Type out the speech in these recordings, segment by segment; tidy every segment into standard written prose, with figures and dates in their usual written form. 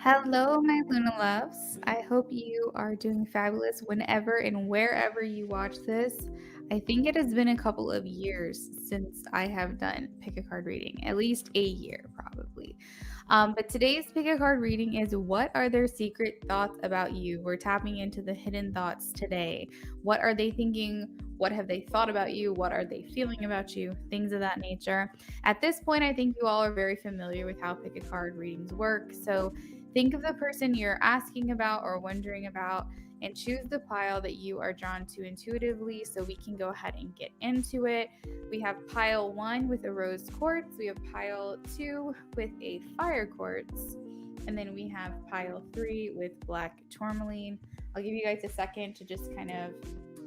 Hello, my Luna loves. I hope you are doing fabulous whenever and wherever you watch this. I think it has been a couple of years since I have done pick a card reading, at least a year probably. But today's pick a card reading is what are their secret thoughts about you? We're tapping into the hidden thoughts today. What are they thinking? What have they thought about you? What are they feeling about you? Things of that nature. At this point, I think you all are very familiar with how pick a card readings work. So think of the person you're asking about or wondering about and choose the pile that you are drawn to intuitively so we can go ahead and get into it. We have pile 1 with a rose quartz, we have pile 2 with a fire quartz, and then we have pile 3 with black tourmaline. I'll give you guys a second to just kind of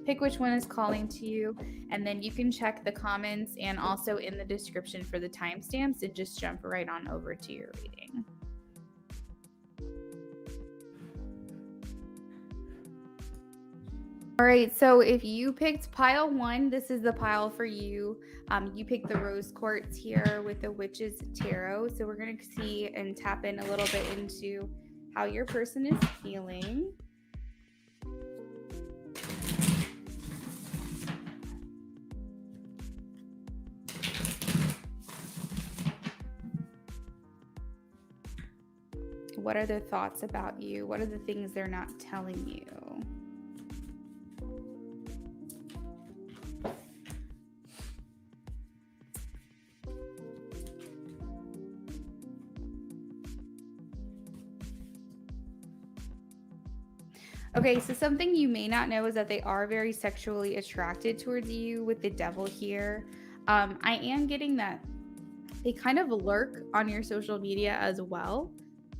pick which one is calling to you, and then you can check the comments and also in the description for the timestamps and just jump right on over to your reading. All right, so if you picked pile 1, this is the pile for you. You picked the rose quartz here with the witch's tarot. So we're going to see and tap in a little bit into how your person is feeling. What are their thoughts about you? What are the things they're not telling you? Okay, so something you may not know is that they are very sexually attracted towards you with the devil here. I am getting that they kind of lurk on your social media as well.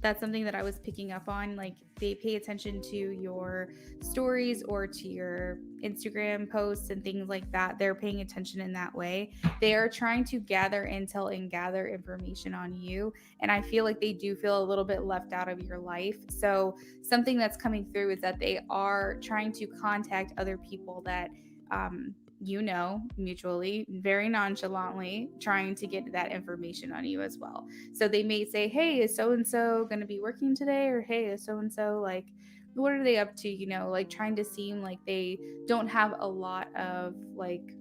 That's something that I was picking up on. Like they pay attention to your stories or to your Instagram posts and things like that. They're paying attention in that way. They are trying to gather intel and gather information on you. And I feel like they do feel a little bit left out of your life. So something that's coming through is that they are trying to contact other people that mutually, very nonchalantly, trying to get that information on you as well. So they may say, hey, is so and so going to be working today? Or hey, is so and so like, what are they up to? Like trying to seem like they don't have a lot of like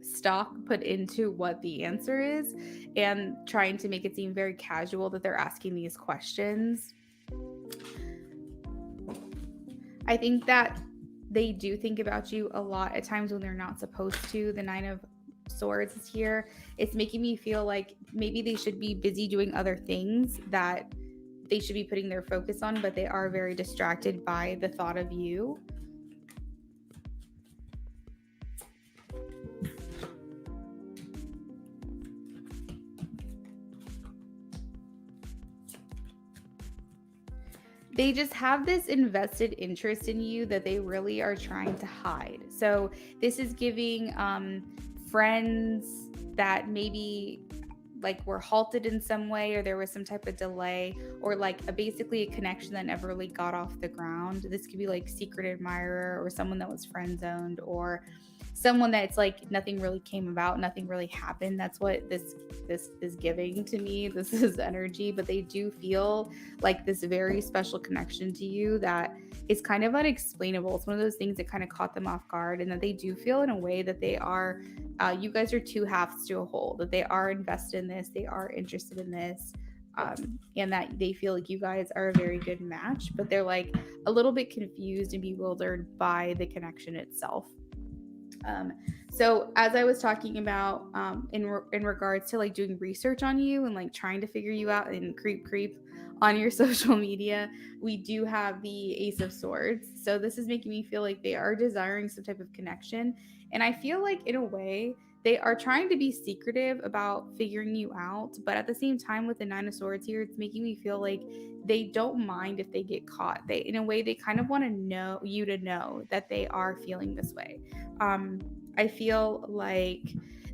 stock put into what the answer is and trying to make it seem very casual that they're asking these questions. I think that they do think about you a lot at times when they're not supposed to. The 9 of Swords is here. It's making me feel like maybe they should be busy doing other things that they should be putting their focus on, but they are very distracted by the thought of you. They just have this invested interest in you that they really are trying to hide. So this is giving friends that maybe like were halted in some way or there was some type of delay or like basically a connection that never really got off the ground. This could be like secret admirer or someone that was friend zoned or someone that's like nothing really came about, nothing really happened. That's what this is giving to me. This is energy, but they do feel like this very special connection to you that is kind of unexplainable. It's one of those things that kind of caught them off guard, and that they do feel in a way that they are you guys are two halves to a whole, that they are invested in this, they are interested in this. And that they feel like you guys are a very good match, but they're like a little bit confused and bewildered by the connection itself. So as I was talking about in regards to like doing research on you and like trying to figure you out and creep on your social media, we do have the Ace of Swords. So this is making me feel like they are desiring some type of connection. And I feel like in a way they are trying to be secretive about figuring you out, but at the same time with the 9 of Swords here, it's making me feel like they don't mind if they get caught. They, in a way, they kind of want to know you to know that they are feeling this way. I feel like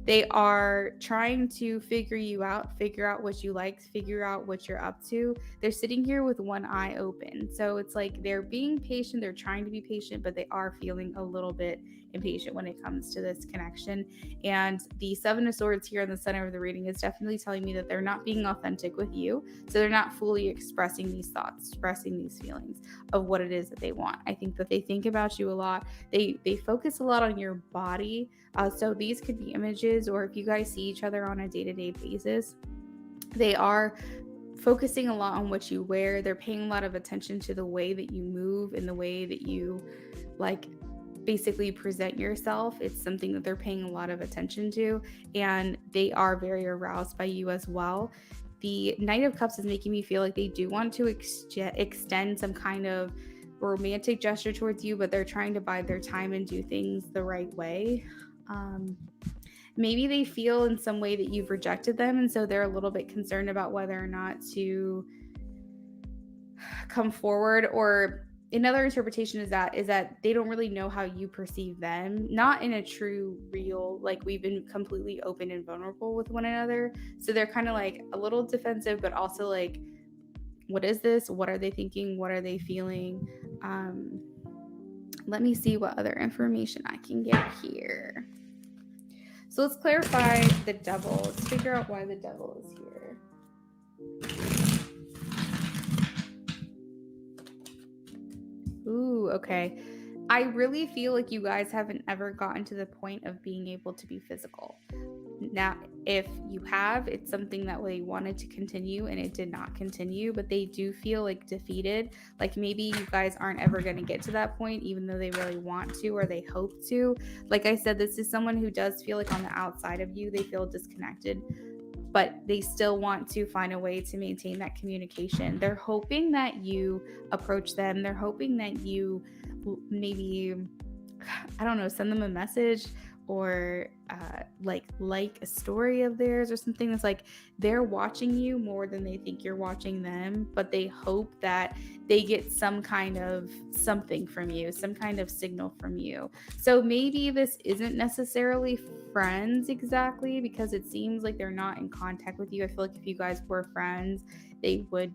They are trying to figure you out, figure out what you like, figure out what you're up to. They're sitting here with one eye open. So it's like they're being patient, they're trying to be patient, but they are feeling a little bit impatient when it comes to this connection. And the Seven of Swords here in the center of the reading is definitely telling me that they're not being authentic with you. So they're not fully expressing these thoughts, expressing these feelings of what it is that they want. I think that they think about you a lot. They focus a lot on your body. So these could be images, or if you guys see each other on a day-to-day basis, they are focusing a lot on what you wear. They're paying a lot of attention to the way that you move and the way that you like basically present yourself. It's something that they're paying a lot of attention to, and they are very aroused by you as well. The Knight of Cups is making me feel like they do want to extend some kind of romantic gesture towards you, but they're trying to bide their time and do things the right way. Maybe they feel in some way that you've rejected them, and so they're a little bit concerned about whether or not to come forward. Or another interpretation is that they don't really know how you perceive them, not in a true, real, like we've been completely open and vulnerable with one another. So they're kind of like a little defensive, but also like, what is this? What are they thinking? What are they feeling? Let me see what other information I can get here. So let's clarify the devil. Let's figure out why the devil is here. Ooh, okay. I really feel like you guys haven't ever gotten to the point of being able to be physical. Now, if you have, it's something that they wanted to continue and it did not continue, but they do feel like defeated. Like maybe you guys aren't ever going to get to that point, even though they really want to or they hope to. Like I said, this is someone who does feel like on the outside of you, they feel disconnected, but they still want to find a way to maintain that communication. They're hoping that you approach them. They're hoping that you maybe, I don't know, send them a message or like a story of theirs or something. That's like they're watching you more than they think you're watching them, but they hope that they get some kind of something from you, some kind of signal from you. So maybe this isn't necessarily friends exactly, because it seems like they're not in contact with you. I feel like if you guys were friends, they would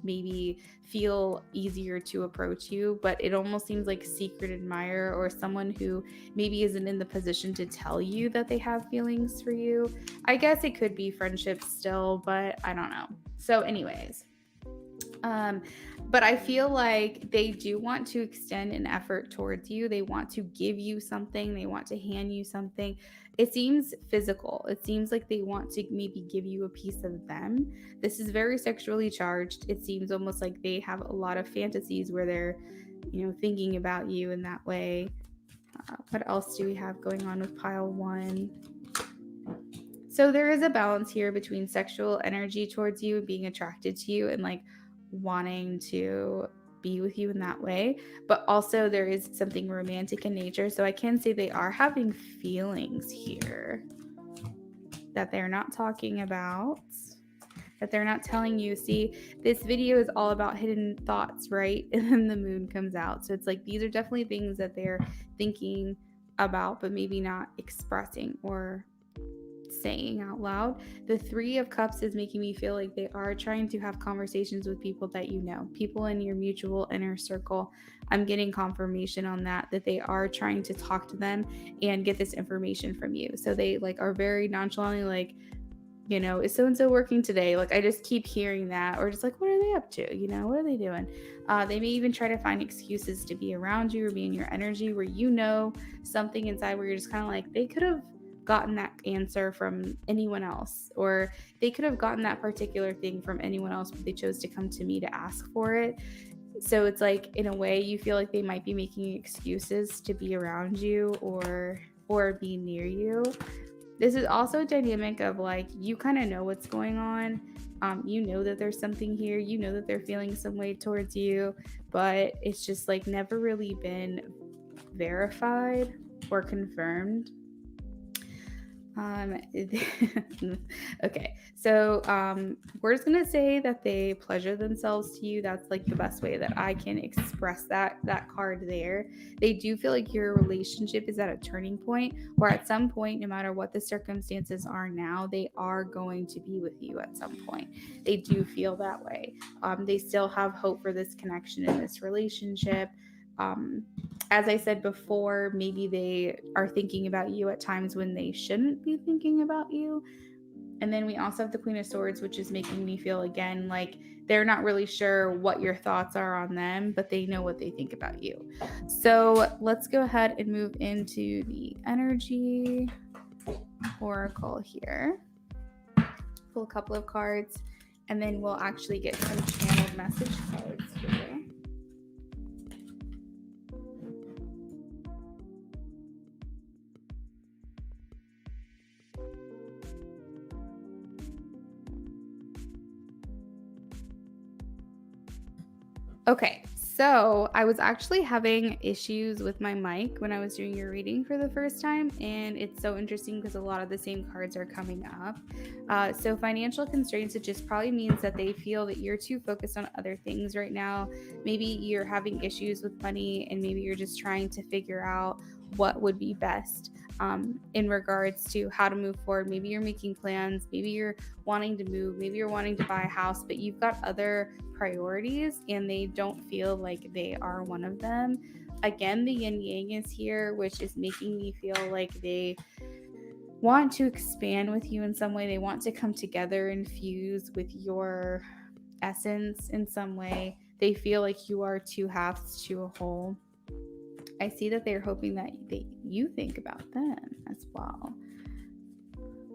maybe feel easier to approach you, but it almost seems like secret admirer or someone who maybe isn't in the position to tell you that they have feelings for you. I guess it could be friendship still, but I don't know. So anyways, but I feel like they do want to extend an effort towards you. They want to give you something. They want to hand you something. It seems physical. It seems like they want to maybe give you a piece of them. This is very sexually charged. It seems almost like they have a lot of fantasies where they're, thinking about you in that way. What else do we have going on with pile one? So there is a balance here between sexual energy towards you and being attracted to you and like wanting to be with you in that way, but also there is something romantic in nature. So I can say they are having feelings here that they're not talking about, that they're not telling you. See, this video is all about hidden thoughts, right? And then the moon comes out. So it's like these are definitely things that they're thinking about, but maybe not expressing or saying out loud. The Three of Cups is making me feel like they are trying to have conversations with people that you know, people in your mutual inner circle. I'm getting confirmation on that they are trying to talk to them and get this information from you. So they like are very nonchalantly like, is so-and-so working today? Like I just keep hearing that, or just like, what are they up to? What are they doing? They may even try to find excuses to be around you or be in your energy, where something inside where you're just kind of like, they could have gotten that answer from anyone else, or they could have gotten that particular thing from anyone else, but they chose to come to me to ask for it. So it's like, in a way, you feel like they might be making excuses to be around you or be near you. This is also a dynamic of like, you kind of know what's going on. You know that there's something here. You know that they're feeling some way towards you, but it's just like never really been verified or confirmed. Um, okay, so we're just gonna say that they pleasure themselves to you. That's like the best way that I can express that card there. They do feel like your relationship is at a turning point, or at some point, no matter what the circumstances are now, they are going to be with you at some point. They do feel that way. They still have hope for this connection in this relationship. Um, as I said before, maybe they are thinking about you at times when they shouldn't be thinking about you. And then we also have the Queen of Swords, which is making me feel again like they're not really sure what your thoughts are on them, but they know what they think about you. So let's go ahead and move into the energy oracle here. Pull a couple of cards, and then we'll actually get some channeled message cards here. Okay, so I was actually having issues with my mic when I was doing your reading for the first time, and it's so interesting because a lot of the same cards are coming up. So, financial constraints, it just probably means that they feel that you're too focused on other things right now. Maybe you're having issues with money, and maybe you're just trying to figure out what would be best. In regards to how to move forward. Maybe you're making plans, maybe you're wanting to move, maybe you're wanting to buy a house, but you've got other priorities and they don't feel like they are one of them. Again, the yin yang is here, which is making me feel like they want to expand with you in some way. They want to come together and fuse with your essence in some way. They feel like you are two halves to a whole. I see that they're hoping that you think about them as well.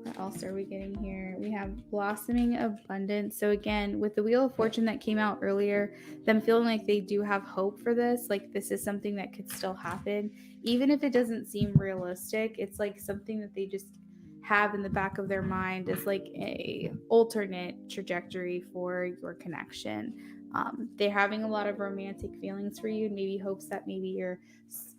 What else are we getting here? We have blossoming abundance. So again, with the Wheel of Fortune that came out earlier, them feeling like they do have hope for this, like this is something that could still happen. Even if it doesn't seem realistic, it's like something that they just have in the back of their mind as like a alternate trajectory for your connection. They're having a lot of romantic feelings for you, and maybe hopes that maybe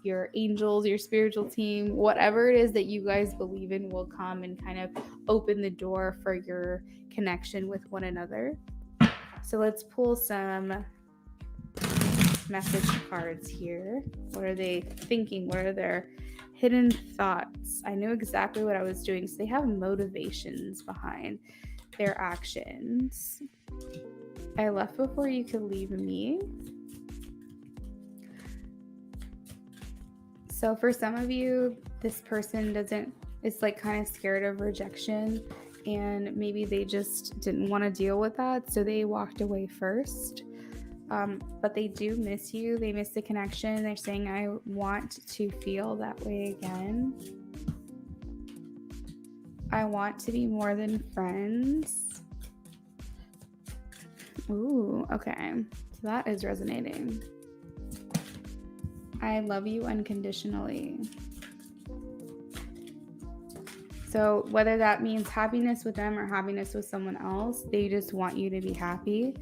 your angels, your spiritual team, whatever it is that you guys believe in will come and kind of open the door for your connection with one another. So let's pull some message cards here. What are they thinking? What are their hidden thoughts? I knew exactly what I was doing. So they have motivations behind their actions. I left before you could leave me. So for some of you, this person is like kind of scared of rejection, and maybe they just didn't want to deal with that, so they walked away first. But they do miss you. They miss the connection. They're saying, I want to feel that way again. I want to be more than friends. Ooh, okay. So that is resonating. I love you unconditionally. So whether that means happiness with them or happiness with someone else, they just want you to be happy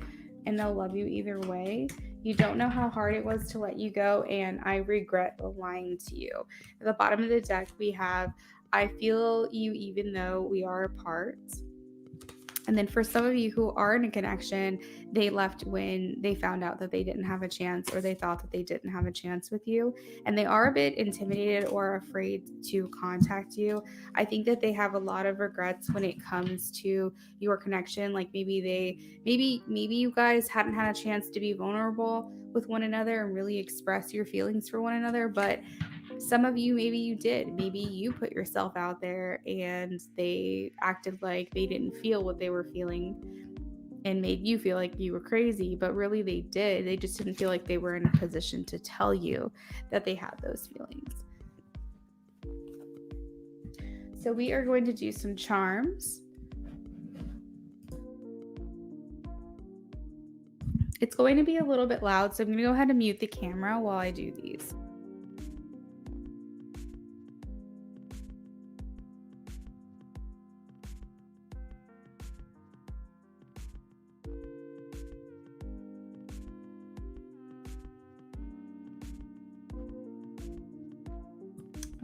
and they'll love you either way. You don't know how hard it was to let you go, and I regret lying to you. At the bottom of the deck, we have, I feel you even though we are apart. And then for some of you who are in a connection, they left when they found out that they didn't have a chance, or they thought that they didn't have a chance with you. And they are a bit intimidated or afraid to contact you. I think that they have a lot of regrets when it comes to your connection. Like maybe you guys hadn't had a chance to be vulnerable with one another and really express your feelings for one another, but some of you, maybe you did. Maybe you put yourself out there and they acted like they didn't feel what they were feeling and made you feel like you were crazy, but really they did. They just didn't feel like they were in a position to tell you that they had those feelings. So we are going to do some charms. It's going to be a little bit loud, so I'm going to go ahead and mute the camera while I do these.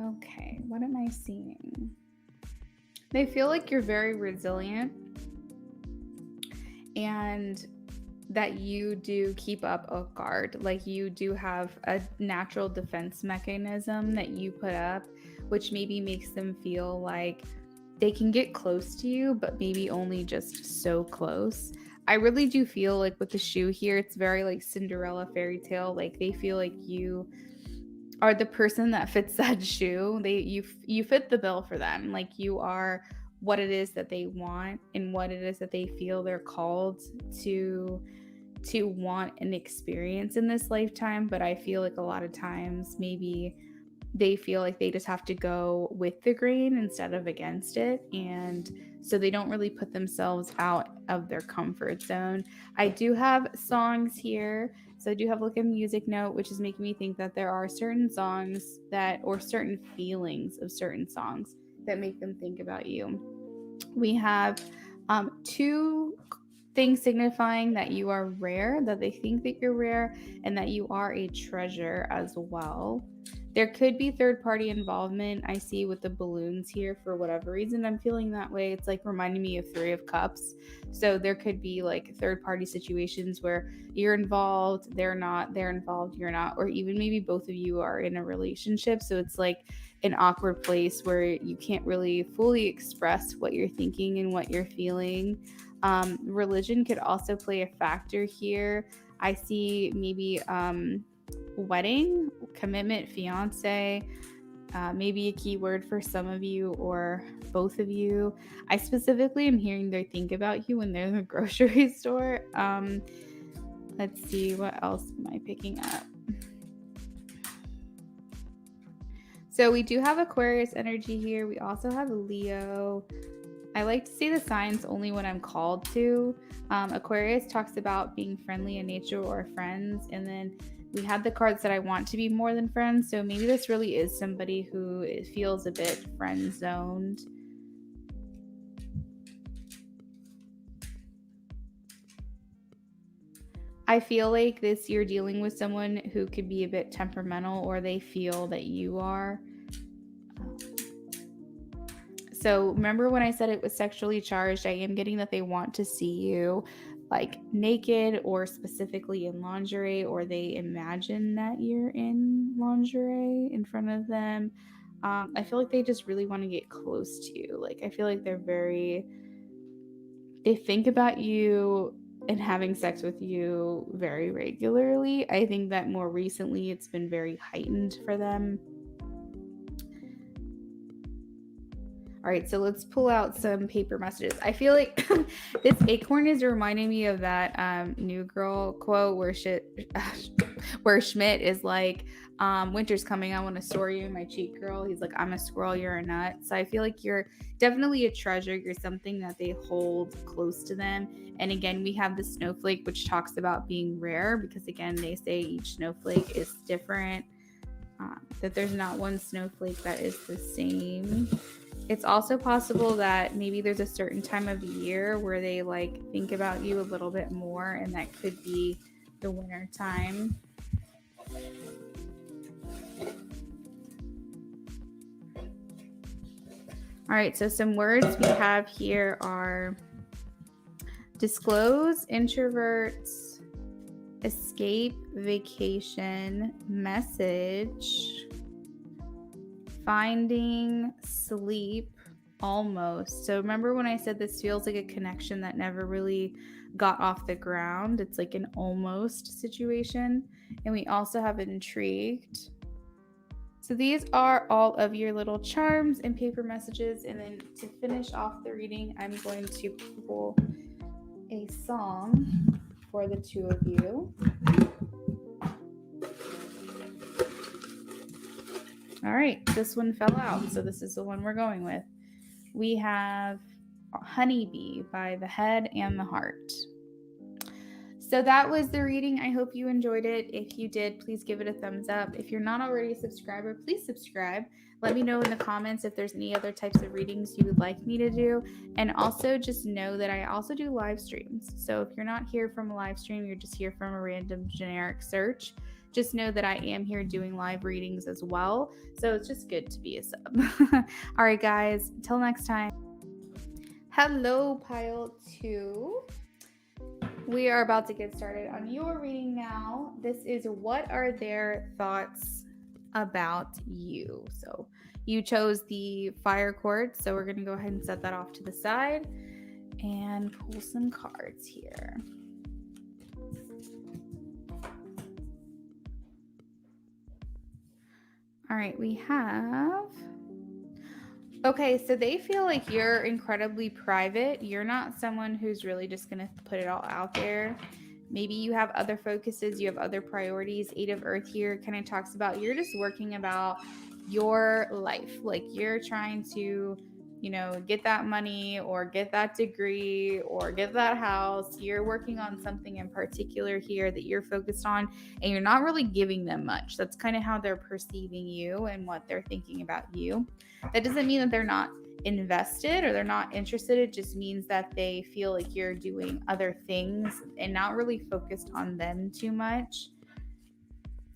Okay, what am I seeing? They feel like you're very resilient and that you do keep up a guard. Like you do have a natural defense mechanism that you put up, which maybe makes them feel like they can get close to you, but maybe only just so close. I really do feel like with the shoe here, it's very like Cinderella fairy tale. Like they feel like you are the person that fits that shoe. You fit the bill for them. Like you are what it is that they want and what it is that they feel they're called to want an experience in this lifetime. But I feel like a lot of times maybe they feel like they just have to go with the grain instead of against it. And so they don't really put themselves out of their comfort zone. I do have songs here. So I do have like a music note, which is making me think that there are certain songs that, or certain feelings of certain songs that make them think about you. We have two things signifying that you are rare, that they think that you're rare, and that you are a treasure as well. There could be third party involvement. I see with the balloons here for whatever reason. I'm feeling that way. It's like reminding me of Three of Cups. So there could be like third party situations where you're involved, they're not, they're involved, you're not, or even maybe both of you are in a relationship. So it's like an awkward place where you can't really fully express what you're thinking and what you're feeling. Religion could also play a factor here. I see maybe wedding, commitment, fiance, maybe a keyword for some of you or both of you. I specifically am hearing they think about you when they're in the grocery store. Let's see, what else am I picking up? So we do have Aquarius energy here. We also have Leo. I like to see the signs only when I'm called to. Aquarius talks about being friendly in nature or friends. And then we had the cards that I want to be more than friends. So maybe this really is somebody who feels a bit friend zoned. I feel like this you're dealing with someone who could be a bit temperamental, or they feel that you are. So remember when I said it was sexually charged, I am getting that they want to see you like naked or specifically in lingerie, or they imagine that you're in lingerie in front of them. I feel like they just really want to get close to you. Like I feel like they think about you and having sex with you very regularly. I think that more recently it's been very heightened for them. All right, so let's pull out some paper messages. I feel like this acorn is reminding me of that New Girl quote where where Schmidt is like, winter's coming, I want to store you in my cheek, girl. He's like, I'm a squirrel, you're a nut. So I feel like you're definitely a treasure. You're something that they hold close to them. And again, we have the snowflake, which talks about being rare, because again, they say each snowflake is different, that there's not one snowflake that is the same. It's also possible that maybe there's a certain time of year where they like think about you a little bit more, and that could be the winter time. All right, so some words we have here are disclose, introverts, escape, vacation, message, finding, sleep, almost. So remember when I said this feels like a connection that never really got off the ground? It's like an almost situation. And we also have intrigued. So these are all of your little charms and paper messages. And then to finish off the reading, I'm going to pull a song for the two of you. All right, this one fell out, so this is the one we're going with. We have Honeybee by The Head and the Heart. So that was the reading. I hope you enjoyed it. If you did, please give it a thumbs up. If you're not already a subscriber, please subscribe. Let me know in the comments if there's any other types of readings you would like me to do. And also just know that I also do live streams. So if you're not here from a live stream, you're just here from a random generic search, just know that I am here doing live readings as well. So it's just good to be a sub. All right, guys, until next time. Hello, pile 2. We are about to get started on your reading now. This is what are their thoughts about you? So you chose the fire quartz, so we're going to go ahead and set that off to the side and pull some cards here. All right, we have... Okay, so they feel like you're incredibly private. You're not someone who's really just going to put it all out there. Maybe you have other focuses, you have other priorities. 8 of Earth here kind of talks about you're just working about your life. Like you're trying to, get that money or get that degree or get that house. You're working on something in particular here that you're focused on, and you're not really giving them much. That's kind of how they're perceiving you and what they're thinking about you. That doesn't mean that they're not invested or they're not interested. It just means that they feel like you're doing other things and not really focused on them too much.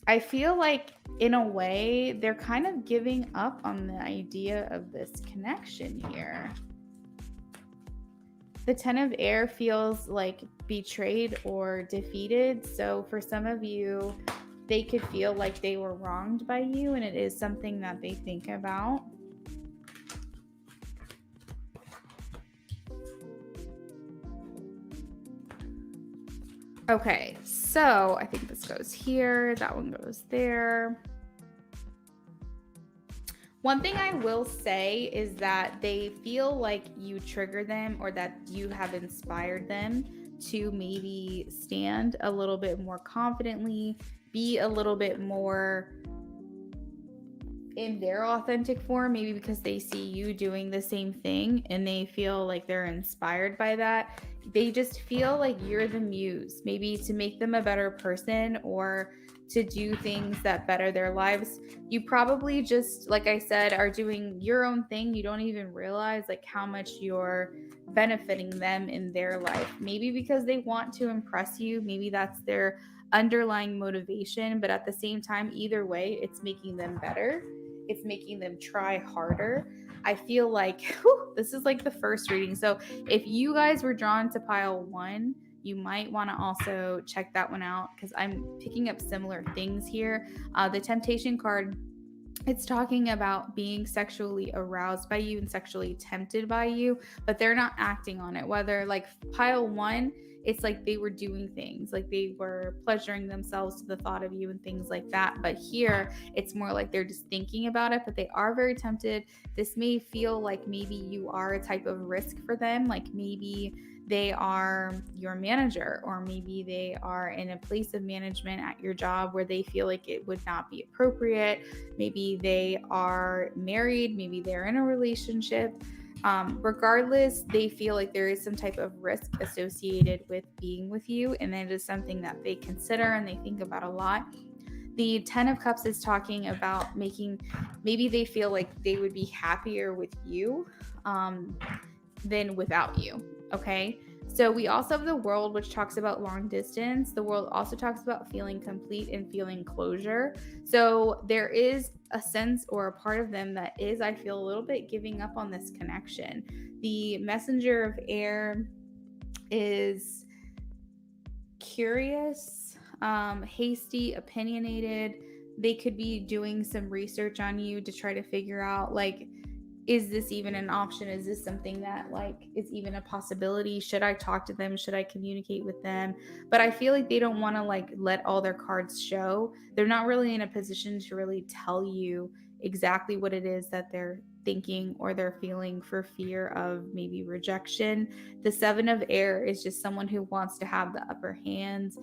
I feel like in a way they're kind of giving up on the idea of this connection here. The 10 of Air feels like betrayed or defeated. So for some of you, they could feel like they were wronged by you, and it is something that they think about. Okay, so I think this goes here, that one goes there. One thing I will say is that they feel like you trigger them or that you have inspired them to maybe stand a little bit more confidently, be a little bit more in their authentic form, maybe because they see you doing the same thing and they feel like they're inspired by that. They just feel like you're the muse, maybe to make them a better person or to do things that better their lives. You probably just, like I said, are doing your own thing. You don't even realize like how much you're benefiting them in their life. Maybe because they want to impress you, maybe that's their underlying motivation, but at the same time, either way, it's making them better. It's making them try harder. I feel like this is like the first reading. So if you guys were drawn to pile 1, you might want to also check that one out because I'm picking up similar things here. The temptation card, it's talking about being sexually aroused by you and sexually tempted by you, but they're not acting on it. Whether like pile 1, it's like they were doing things, like they were pleasuring themselves to the thought of you and things like that. But here, it's more like they're just thinking about it, but they are very tempted. This may feel like maybe you are a type of risk for them, like maybe they are your manager, or maybe they are in a place of management at your job where they feel like it would not be appropriate. Maybe they are married, maybe they're in a relationship. Regardless, they feel like there is some type of risk associated with being with you, and it is something that they consider and they think about a lot. The 10 of Cups is talking about maybe they feel like they would be happier with you than without you. Okay. So we also have the World, which talks about long distance. The World also talks about feeling complete and feeling closure. So there is a sense or a part of them that is, I feel, a little bit giving up on this connection. The Messenger of Air is curious, hasty, opinionated. They could be doing some research on you to try to figure out, like, is this even an option? Is this something that like is even a possibility? Should I talk to them? Should I communicate with them? But I feel like they don't want to like let all their cards show. They're not really in a position to really tell you exactly what it is that they're thinking or they're feeling for fear of maybe rejection. The 7 of Air is just someone who wants to have the upper hand.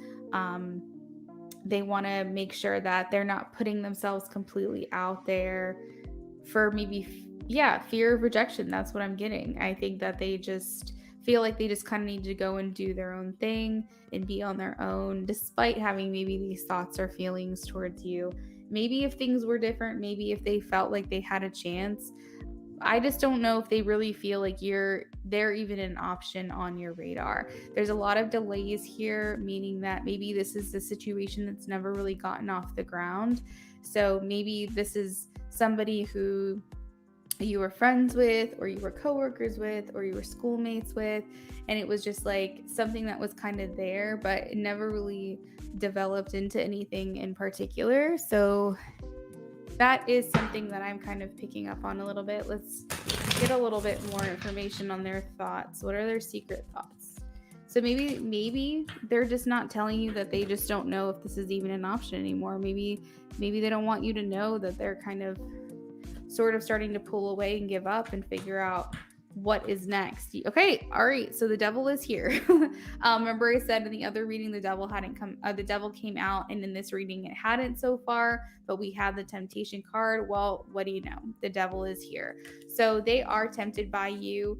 They want to make sure that they're not putting themselves completely out there for maybe fear of rejection. That's what I'm getting. I think that they just feel like they just kind of need to go and do their own thing and be on their own, despite having maybe these thoughts or feelings towards you. Maybe if things were different, maybe if they felt like they had a chance. I just don't know if they really feel like they're even an option on your radar. There's a lot of delays here, meaning that maybe this is a situation that's never really gotten off the ground. So maybe this is somebody who you were friends with, or you were coworkers with, or you were schoolmates with, and it was just like something that was kind of there, but it never really developed into anything in particular. So that is something that I'm kind of picking up on a little bit. Let's get a little bit more information on their thoughts. What are their secret thoughts? So maybe they're just not telling you that they just don't know if this is even an option anymore. Maybe they don't want you to know that they're kind of sort of starting to pull away and give up and figure out what is next. Okay, all right. So the devil is here. Remember, I said in the other reading the devil hadn't come. The devil came out, and in this reading it hadn't so far. But we have the temptation card. Well, what do you know? The devil is here. So they are tempted by you.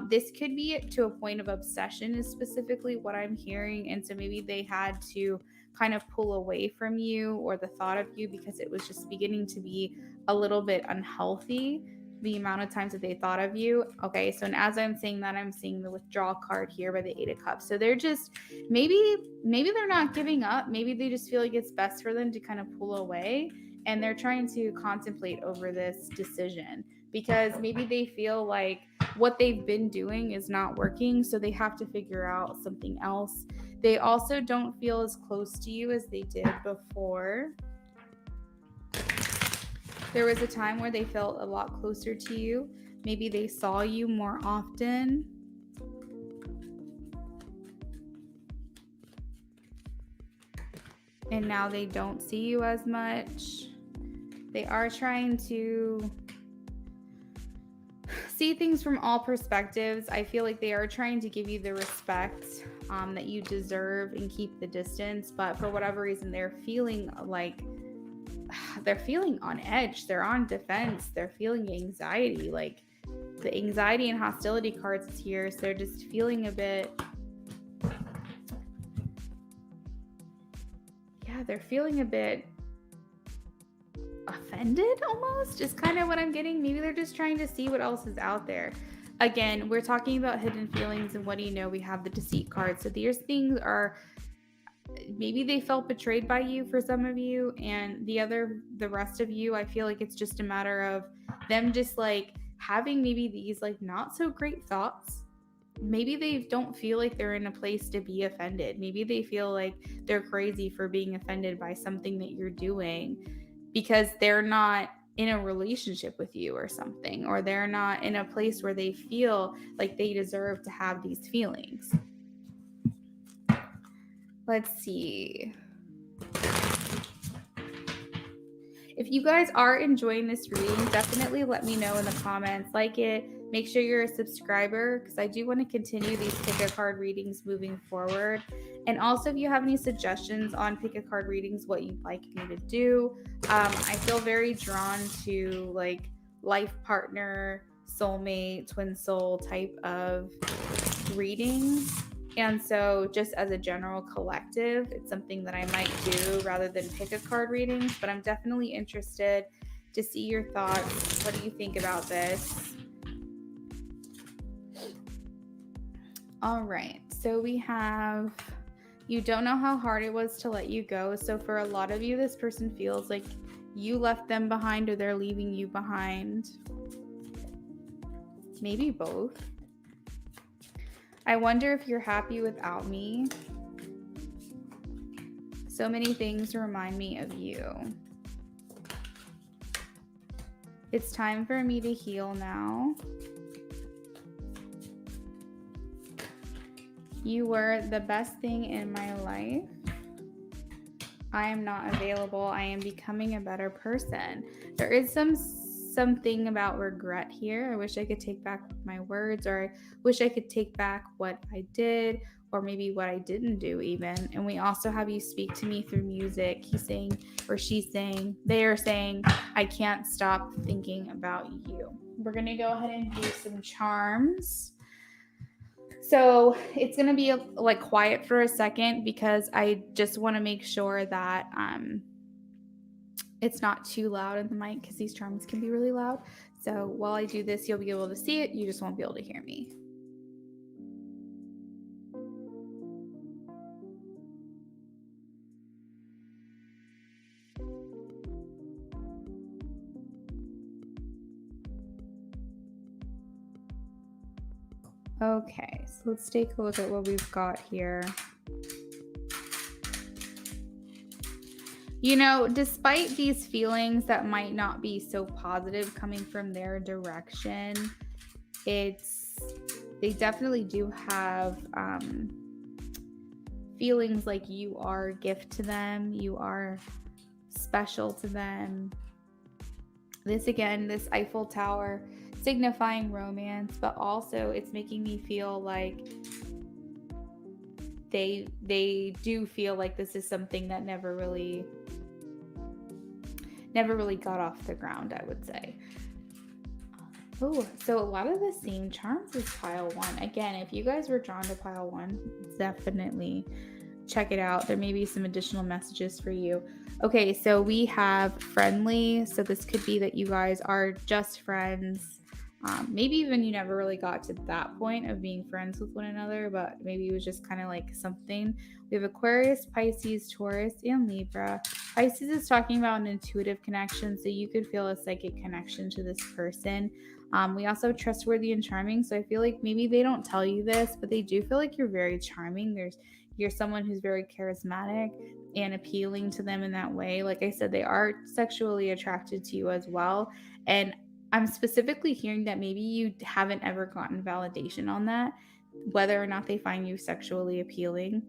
This could be to a point of obsession, is specifically what I'm hearing, and so maybe they had to kind of pull away from you or the thought of you because it was just beginning to be a little bit unhealthy, the amount of times that they thought of you. Okay, so and as I'm saying that, I'm seeing the withdrawal card here by the Eight of Cups. So they're just maybe they're not giving up. Maybe they just feel like it's best for them to kind of pull away, and they're trying to contemplate over this decision because maybe they feel like what they've been doing is not working, so they have to figure out something else. They also don't feel as close to you as they did before. There was a time where they felt a lot closer to you. Maybe they saw you more often. And now they don't see you as much. They are trying to see things from all perspectives. I feel like they are trying to give you the respect that you deserve and keep the distance. But for whatever reason, they're feeling on edge. They're on defense. They're feeling anxiety. Like the anxiety and hostility cards is here. So they're just feeling a bit, they're feeling a bit offended almost, is kind of what I'm getting. Maybe they're just trying to see what else is out there. Again, we're talking about hidden feelings, and what do you know? We have the deceit card. So these things are, maybe they felt betrayed by you for some of you, and the rest of you, I feel like it's just a matter of them just like having maybe these like not so great thoughts. Maybe they don't feel like they're in a place to be offended. Maybe they feel like they're crazy for being offended by something that you're doing because they're not in a relationship with you or something, or they're not in a place where they feel like they deserve to have these feelings. Let's see. If you guys are enjoying this reading, definitely let me know in the comments. Like it. Make sure you're a subscriber because I do want to continue these pick a card readings moving forward. And also, if you have any suggestions on pick a card readings, what you'd like me to do, I feel very drawn to like life partner, soulmate, twin soul type of readings. And so just as a general collective, it's something that I might do rather than pick a card readings, but I'm definitely interested to see your thoughts. What do you think about this? All right, so we have, you don't know how hard it was to let you go. So for a lot of you, this person feels like you left them behind or they're leaving you behind. Maybe both. I wonder if you're happy without me. So many things remind me of you. It's time for me to heal now. You were the best thing in my life. I am not available. I am becoming a better person. There is something about regret here. I wish I could take back my words, or I wish I could take back what I did, or maybe what I didn't do even. And we also have you speak to me through music. He's saying, or she's saying, they are saying, I can't stop thinking about you. We're going to go ahead and do some charms. So it's going to be like quiet for a second because I just want to make sure that it's not too loud in the mic because these charms can be really loud. So while I do this, you'll be able to see it. You just won't be able to hear me. Okay, so let's take a look at what we've got here. You know, despite these feelings that might not be so positive coming from their direction, it's they definitely do have feelings like you are a gift to them, you are special to them. This again, this Eiffel Tower signifying romance, but also it's making me feel like they do feel like this is something that never really got off the ground, I would say. Oh, so a lot of the same charms as pile one. Again, if you guys were drawn to pile one, definitely check it out. There may be some additional messages for you. Okay, so we have friendly. So this could be that you guys are just friends. Maybe even you never really got to that point of being friends with one another, but maybe it was just kind of like something. We have Aquarius, Pisces, Taurus, and Libra. Pisces is talking about an intuitive connection, so you could feel a psychic connection to this person. We also have trustworthy and charming, so I feel like maybe they don't tell you this, but they do feel like you're very charming. You're someone who's very charismatic and appealing to them in that way. Like I said, they are sexually attracted to you as well. And I'm specifically hearing that maybe you haven't ever gotten validation on that, whether or not they find you sexually appealing.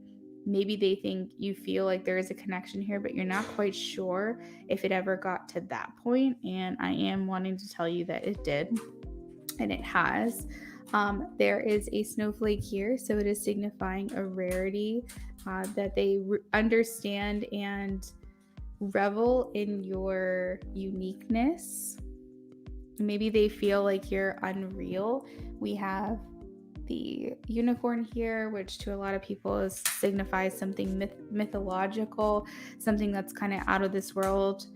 Maybe they think you feel like there is a connection here, but you're not quite sure if it ever got to that point. And I am wanting to tell you that it did, and it has. There is a snowflake here, so it is signifying a rarity, that they understand and revel in your uniqueness. Maybe they feel like you're unreal. We have the unicorn here, which to a lot of people signifies something mythological, something that's kind of out of this world,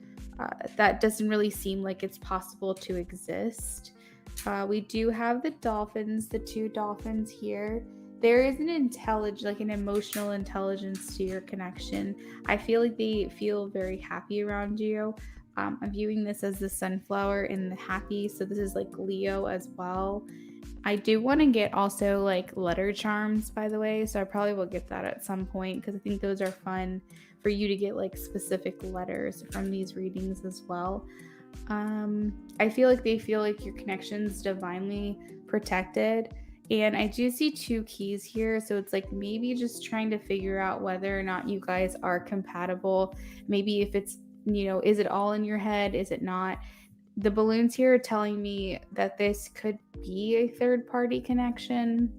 that doesn't really seem like it's possible to exist. We do have the dolphins, the two dolphins here. There is an an emotional intelligence to your connection. I feel like they feel very happy around you. I'm viewing this as the sunflower in the happy, so this is like Leo as well. I do want to get also like letter charms, by the way, so I probably will get that at some point because I think those are fun for you to get like specific letters from these readings as well. I feel like they feel like your connection's divinely protected. And I do see two keys here. So it's like maybe just trying to figure out whether or not you guys are compatible. Maybe if it's, is it all in your head? Is it not? The balloons here are telling me that this could be a third party connection.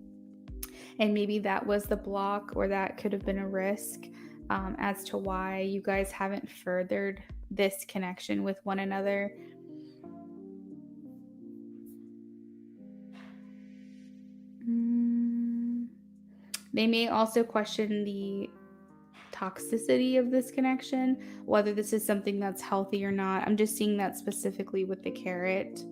And maybe that was the block, or that could have been a risk, as to why you guys haven't furthered this connection with one another. They may also question the toxicity of this connection, whether this is something that's healthy or not. I'm just seeing that specifically with the carrot,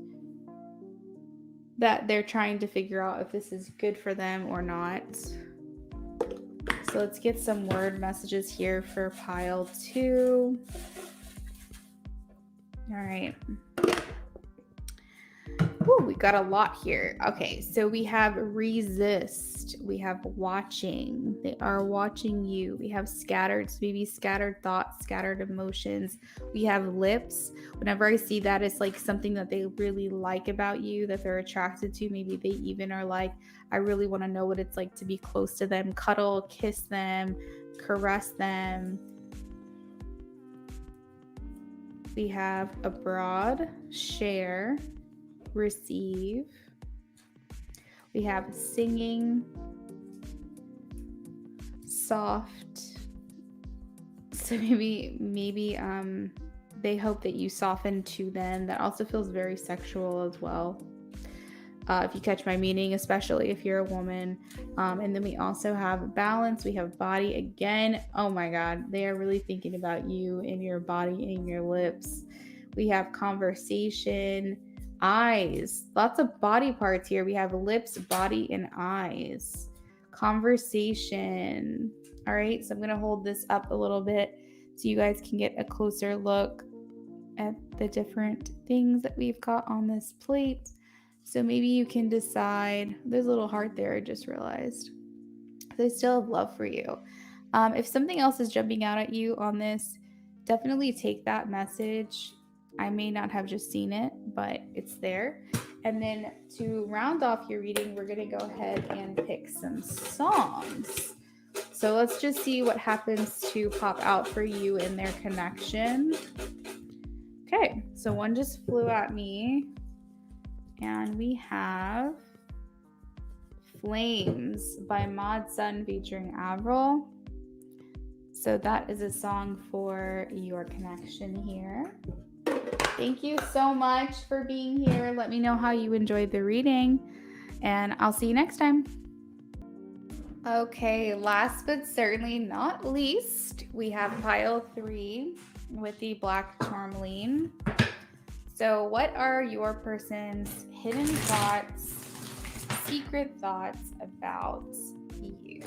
that they're trying to figure out if this is good for them or not. So let's get some word messages here for pile 2. All right. Ooh, we got a lot here. Okay, so we have resist. We have watching. They are watching you. We have scattered, so maybe scattered thoughts, scattered emotions. We have lips. Whenever I see that, it's like something that they really like about you, that they're attracted to. Maybe they even are like, I really want to know what it's like to be close to them, cuddle, kiss them, caress them. We have abroad, share, receive. We have singing, soft. So maybe they hope that you soften to them. That also feels very sexual as well, if you catch my meaning, especially if you're a woman. And then we also have balance. We have body again. Oh my God, they are really thinking about you and your body and your lips. We have conversation, eyes, lots of body parts here. We have lips, body, and eyes. Conversation. All right, so I'm going to hold this up a little bit so you guys can get a closer look at the different things that we've got on this plate. So maybe you can decide, there's a little heart there, I just realized. They still have love for you. If something else is jumping out at you on this, definitely take that message. I may not have just seen it, but it's there. And then to round off your reading, we're going to go ahead and pick some songs. So let's just see what happens to pop out for you in their connection. Okay, so one just flew at me. And we have Flames by Mod Sun featuring Avril. So that is a song for your connection here. Thank you so much for being here. Let me know how you enjoyed the reading, and I'll see you next time. Okay, last but certainly not least, we have pile 3 with the black tourmaline. So what are your person's hidden thoughts, secret thoughts about you?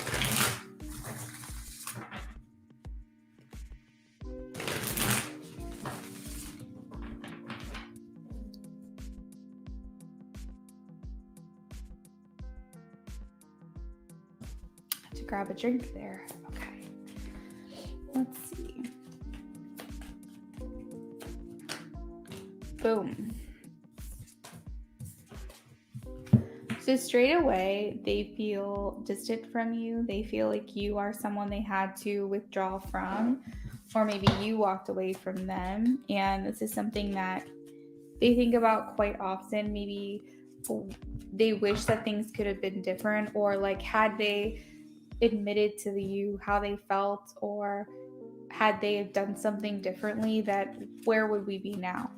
To grab a drink there. Okay. Let's see. Boom. So straight away, they feel distant from you. They feel like you are someone they had to withdraw from, or maybe you walked away from them. And this is something that they think about quite often. Maybe they wish that things could have been different, or like had they admitted to you how they felt, or had they done something differently, that where would we be now?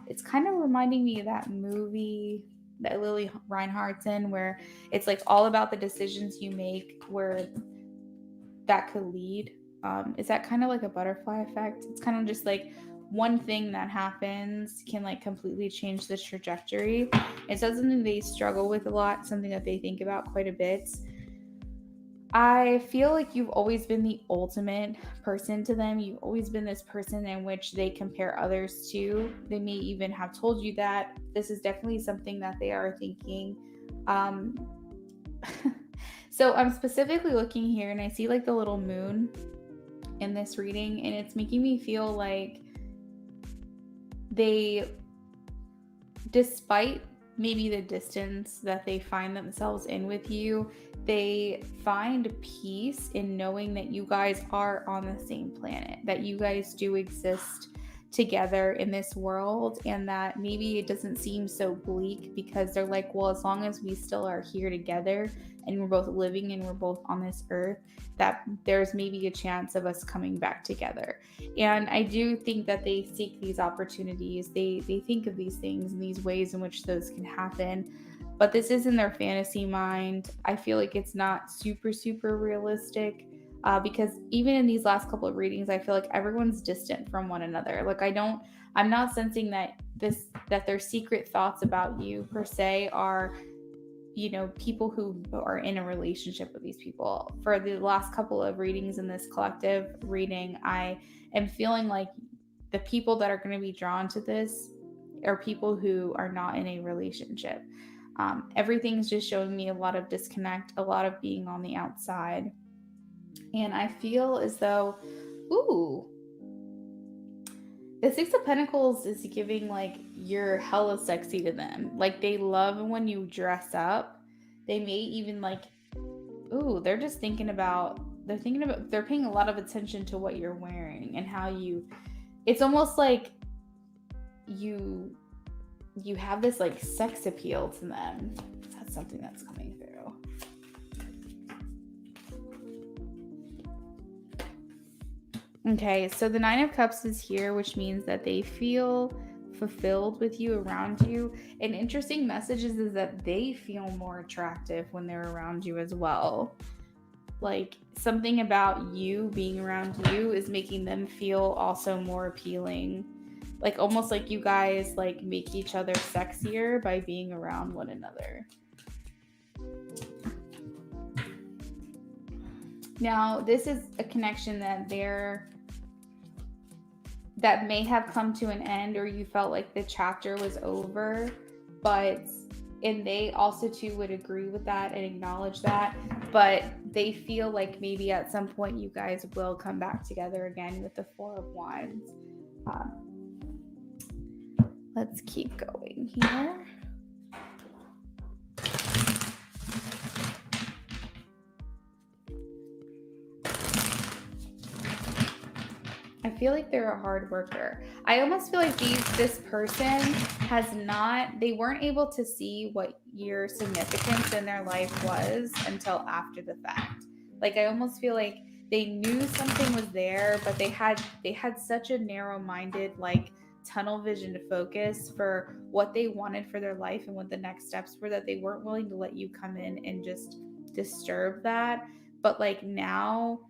It's kind of reminding me of that movie that Lily Reinhardt's in, where it's like all about the decisions you make where that could lead. Is that kind of like a butterfly effect? It's kind of just like one thing that happens can like completely change the trajectory. It's something they struggle with a lot, something that they think about quite a bit. I feel like you've always been the ultimate person to them. You've always been this person in which they compare others to. They may even have told you that. This is definitely something that they are thinking. So I'm specifically looking here and I see like the little moon in this reading, and it's making me feel like they, despite maybe the distance that they find themselves in with you, they find peace in knowing that you guys are on the same planet, that you guys do exist together in this world, and that maybe it doesn't seem so bleak because they're like, well, as long as we still are here together and we're both living and we're both on this earth, that there's maybe a chance of us coming back together. And I do think that they seek these opportunities. They think of these things and these ways in which those can happen. But this is in their fantasy mind. I feel like it's not super, super realistic. Because even in these last couple of readings, I feel like everyone's distant from one another. Like I'm not sensing that their secret thoughts about you per se are, people who are in a relationship with these people. For the last couple of readings in this collective reading, I am feeling like the people that are going to be drawn to this are people who are not in a relationship. Everything's just showing me a lot of disconnect, a lot of being on the outside. And I feel as though, ooh, the Six of Pentacles is giving like you're hella sexy to them. Like they love when you dress up. They may even like, ooh, they're paying a lot of attention to what you're wearing and how it's almost like you have this like sex appeal to them. That's something that's coming through. Okay, so the Nine of Cups is here, which means that they feel fulfilled with you, around you. An interesting message is that they feel more attractive when they're around you as well. Like something about you being around you is making them feel also more appealing. Like almost like you guys like make each other sexier by being around one another. Now, this is a connection that may have come to an end, or you felt like the chapter was over, but and they also too would agree with that and acknowledge that, but they feel like maybe at some point you guys will come back together again with the Four of Wands. Let's keep going here. I feel like they're a hard worker. I almost feel like this person they weren't able to see what your significance in their life was until after the fact. Like, I almost feel like they knew something was there, but they had such a narrow-minded, like, tunnel vision to focus for what they wanted for their life and what the next steps were, that they weren't willing to let you come in and just disturb that. But like, now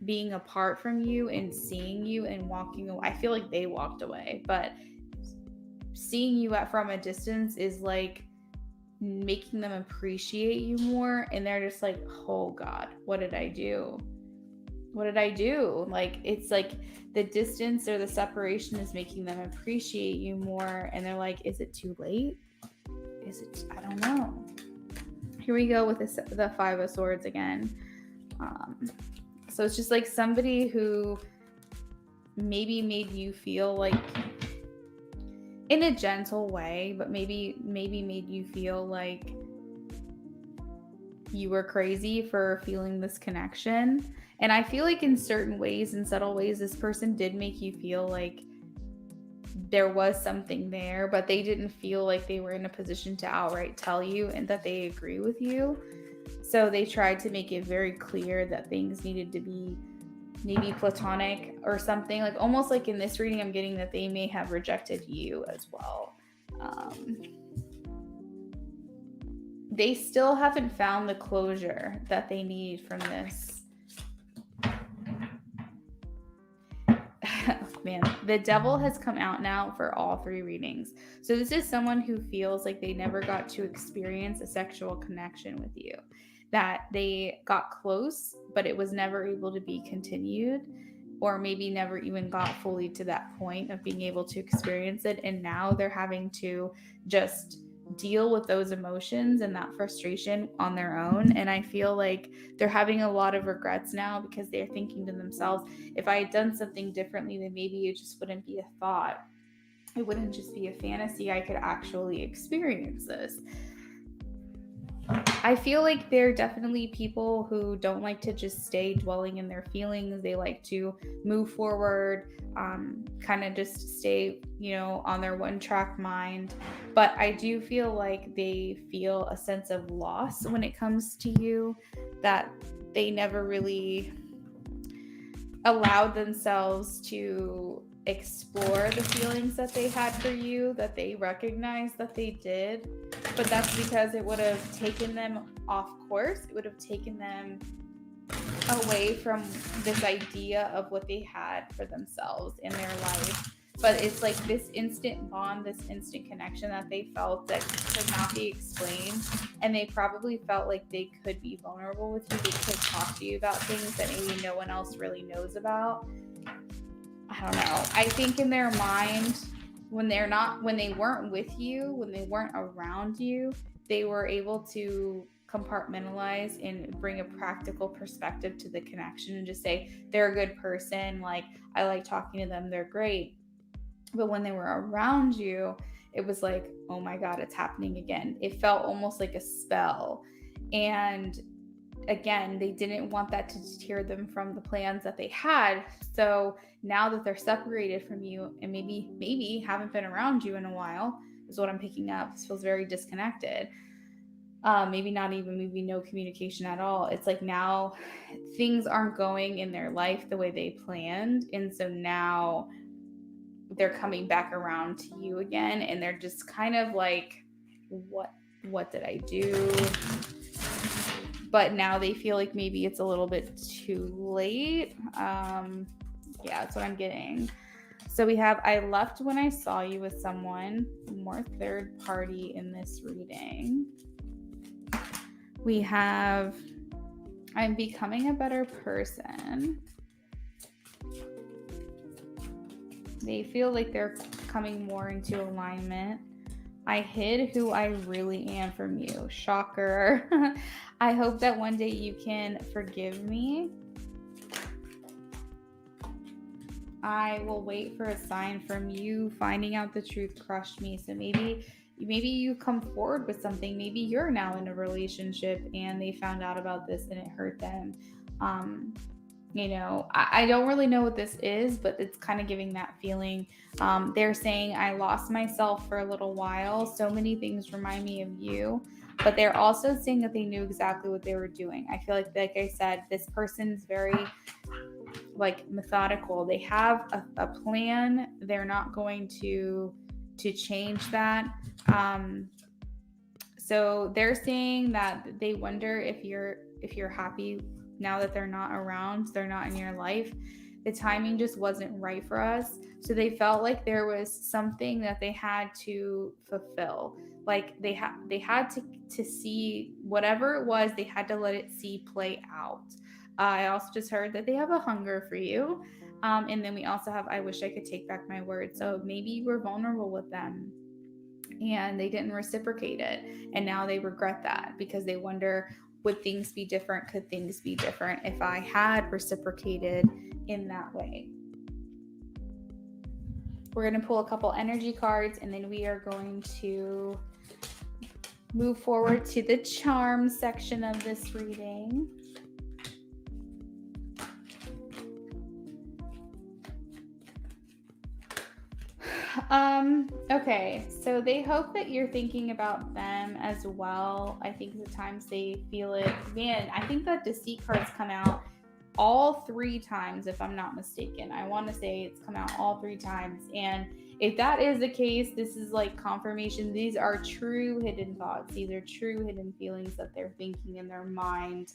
being apart from you and seeing you and walking away, I feel like they walked away, but seeing you from a distance is like making them appreciate you more, and they're just like, oh God, what did I do? Like, it's like the distance or the separation is making them appreciate you more, and they're like, is it too late? I don't know. Here we go with the Five of Swords again. So it's just like somebody who maybe made you feel like, in a gentle way, but maybe made you feel like you were crazy for feeling this connection. And I feel like in certain ways, in subtle ways, this person did make you feel like there was something there, but they didn't feel like they were in a position to outright tell you and that they agree with you. So they tried to make it very clear that things needed to be maybe platonic or something. Like, almost like in this reading, I'm getting that they may have rejected you as well. They still haven't found the closure that they need from this. Man, the Devil has come out now for all three readings. So this is someone who feels like they never got to experience a sexual connection with you, that they got close, but it was never able to be continued, or maybe never even got fully to that point of being able to experience it. And now they're having to just deal with those emotions and that frustration on their own. And I feel like they're having a lot of regrets now, because they're thinking to themselves, if I had done something differently, then maybe it just wouldn't be a thought. It wouldn't just be a fantasy. I could actually experience this. I feel like they're definitely people who don't like to just stay dwelling in their feelings. They like to move forward, kind of just stay, on their one-track mind. But I do feel like they feel a sense of loss when it comes to you, that they never really allowed themselves to explore the feelings that they had for you, that they recognized that they did. But that's because it would have taken them off course. It would have taken them away from this idea of what they had for themselves in their life. But it's like this instant bond, this instant connection that they felt that could not be explained. And they probably felt like they could be vulnerable with you. They could talk to you about things that maybe no one else really knows about. I don't know. I think in their mind, when they weren't with you, when they weren't around you, they were able to compartmentalize and bring a practical perspective to the connection and just say, they're a good person. Like, I like talking to them. They're great. But when they were around you, it was like, oh my God, it's happening again. It felt almost like a spell. And again, they didn't want that to deter them from the plans that they had. So now that they're separated from you and maybe haven't been around you in a while, is what I'm picking up. This feels very disconnected. Maybe no communication at all. It's like now things aren't going in their life the way they planned. And so now they're coming back around to you again, and they're just kind of like, what did I do? But now they feel like maybe it's a little bit too late. Yeah, that's what I'm getting. So we have, I left when I saw you with someone, more third party in this reading. We have, I'm becoming a better person. They feel like they're coming more into alignment. I hid who I really am from you. Shocker. I hope that one day you can forgive me. I will wait for a sign from you. Finding out the truth crushed me. So maybe you come forward with something. Maybe you're now in a relationship and they found out about this and it hurt them. Um, I don't really know what this is, but it's kind of giving that feeling. They're saying, I lost myself for a little while. So many things remind me of you. But they're also saying that they knew exactly what they were doing. I feel like I said, this person's very like methodical. They have a plan. They're not going to change that. Um, so they're saying that they wonder if you're happy now that they're not around, they're not in your life. The timing just wasn't right for us. So they felt like there was something that they had to fulfill. Like they had to see whatever it was, they had to let it see play out. I also just heard that they have a hunger for you. And then we also have, I wish I could take back my word. So maybe you were vulnerable with them and they didn't reciprocate it. And now they regret that because they wonder, would things be different? Could things be different if I had reciprocated in that way? We're going to pull a couple energy cards and then we are going to move forward to the charm section of this reading. Okay, so they hope that you're thinking about them as well. I think the times they feel it. Man, I think that deceit cards come out all 3 times, if I'm not mistaken. I want to say it's come out all 3 times. And if that is the case, this is like confirmation. These are true hidden thoughts. These are true hidden feelings that they're thinking in their mind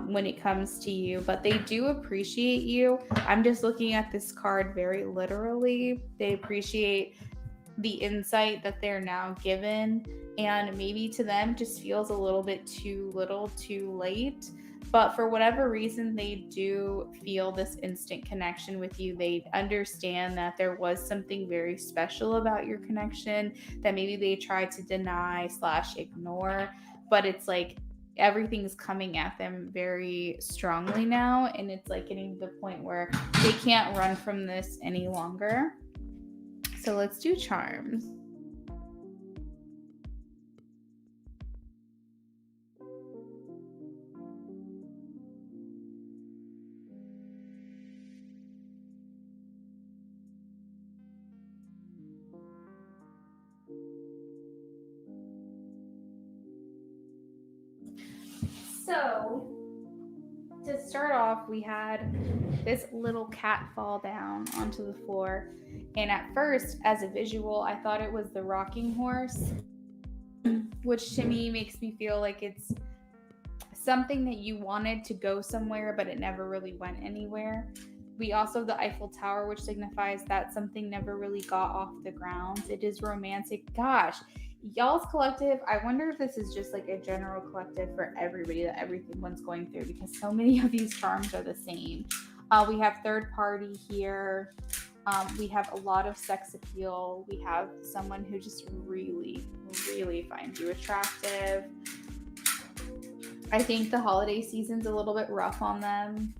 when it comes to you. But they do appreciate you. I'm just looking at this card very literally. They appreciate the insight that they're now given, and maybe to them just feels a little bit too little too late. But for whatever reason, they do feel this instant connection with you. They understand that there was something very special about your connection that maybe they tried to deny slash ignore, but it's like everything's coming at them very strongly now, and it's like getting to the point where they can't run from this any longer. So let's do charms. So to start off, we had this little cat fall down onto the floor. And at first, as a visual, I thought it was the rocking horse, which to me makes me feel like it's something that you wanted to go somewhere, but it never really went anywhere. We also have the Eiffel Tower, which signifies that something never really got off the ground. It is romantic. Gosh, y'all's collective, I wonder if this is just like a general collective for everybody that everyone's going through, because so many of these charms are the same. We have third party here. We have a lot of sex appeal. We have someone who just really, really finds you attractive. I think the holiday season's a little bit rough on them.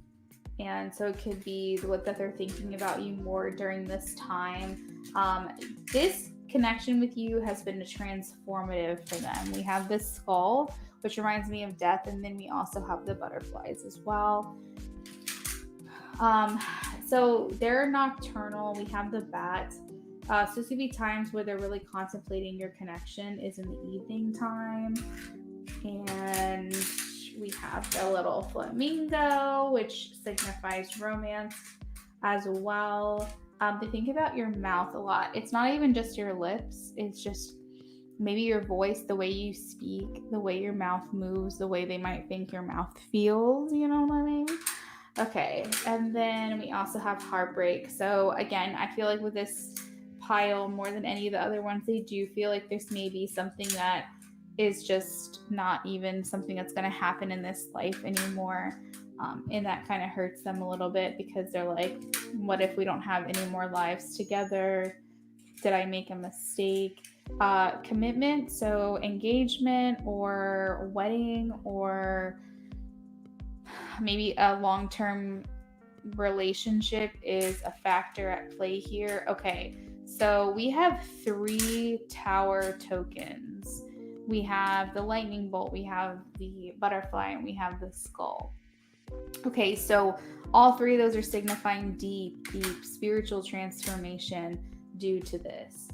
And so it could be what that they're thinking about you more during this time. This connection with you has been transformative for them. We have this skull, which reminds me of death, and then we also have the butterflies as well. So they're nocturnal. We have the bat. So this could be times where they're really contemplating your connection is in the evening time. And we have the little flamingo, which signifies romance as well. They think about your mouth a lot. It's not even just your lips, it's just maybe your voice, the way you speak, the way your mouth moves, the way they might think your mouth feels, you know what I mean? Okay, and then we also have heartbreak. So again, I feel like with this pile, more than any of the other ones, they do feel like there's maybe something that is just not even something that's going to happen in this life anymore. And that kind of hurts them a little bit because they're like, what if we don't have any more lives together? Did I make a mistake? Commitment, so engagement or wedding or maybe a long-term relationship is a factor at play here. Okay, so we have 3 tower tokens. We have the lightning bolt, we have the butterfly, and we have the skull. Okay, so all 3 of those are signifying deep, deep spiritual transformation due to this.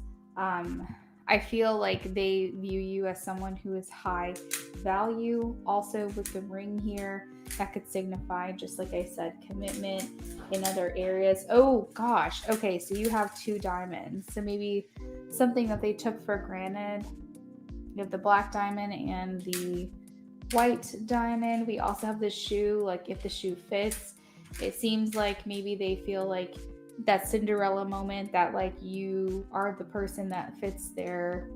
I feel like they view you as someone who is high value. Also, with the ring here, that could signify, just like I said, commitment in other areas. Oh gosh, okay, so you have 2 diamonds. So maybe something that they took for granted. You have the black diamond and the white diamond. We also have the shoe, like if the shoe fits. It seems like maybe they feel like that Cinderella moment that like you are the person that fits their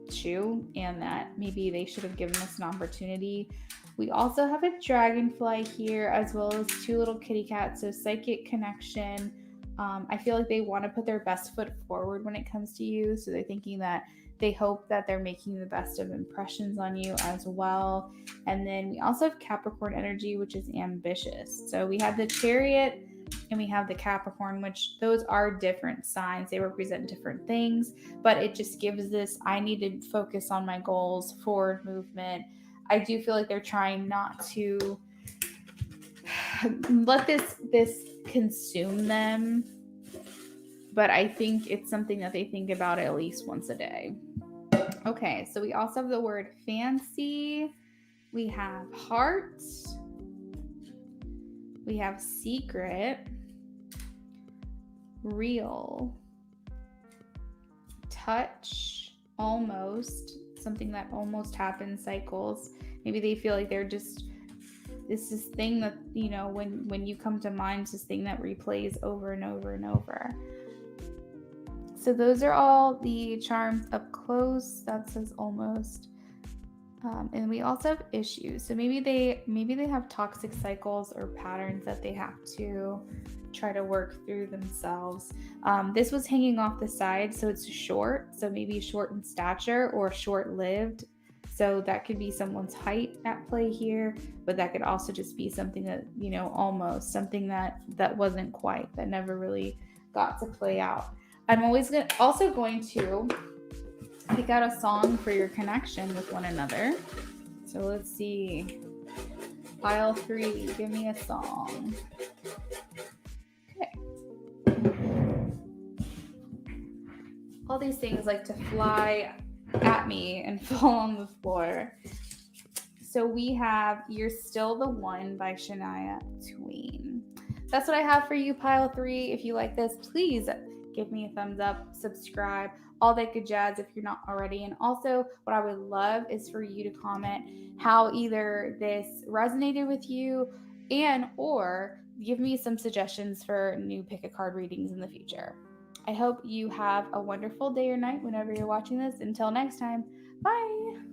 shoe and that maybe they should have given us an opportunity. We also have a dragonfly here as well as 2 little kitty cats, so psychic connection. I feel like they want to put their best foot forward when it comes to you, so they're thinking that they hope that they're making the best of impressions on you as well. And then we also have Capricorn energy, which is ambitious. So we have the Chariot and we have the Capricorn, which those are different signs. They represent different things, but it just gives this I need to focus on my goals, forward movement. I do feel like they're trying not to let this consume them, but I think it's something that they think about at least once a day. Okay, so we also have the word fancy. We have heart. We have secret, real, touch, almost, something that almost happens, cycles. Maybe they feel like they're just this thing that, you know, when you come to mind, it's this thing that replays over and over and over. So those are all the charms up close. That says almost. And we also have issues. So maybe they have toxic cycles or patterns that they have to try to work through themselves. This was hanging off the side, so it's short. So maybe short in stature or short-lived. So that could be someone's height at play here, but that could also just be something that, you know, almost something that wasn't quite, that never really got to play out. I'm also going to pick out a song for your connection with one another. So let's see. Pile 3, give me a song. Okay. All these things like to fly at me and fall on the floor. So we have You're Still the One by Shania Twain. That's what I have for you, Pile 3. If you like this, please give me a thumbs up, subscribe, all that good jazz if you're not already. And also, what I would love is for you to comment how either this resonated with you and or give me some suggestions for new pick a card readings in the future. I hope you have a wonderful day or night whenever you're watching this. Until next time, bye!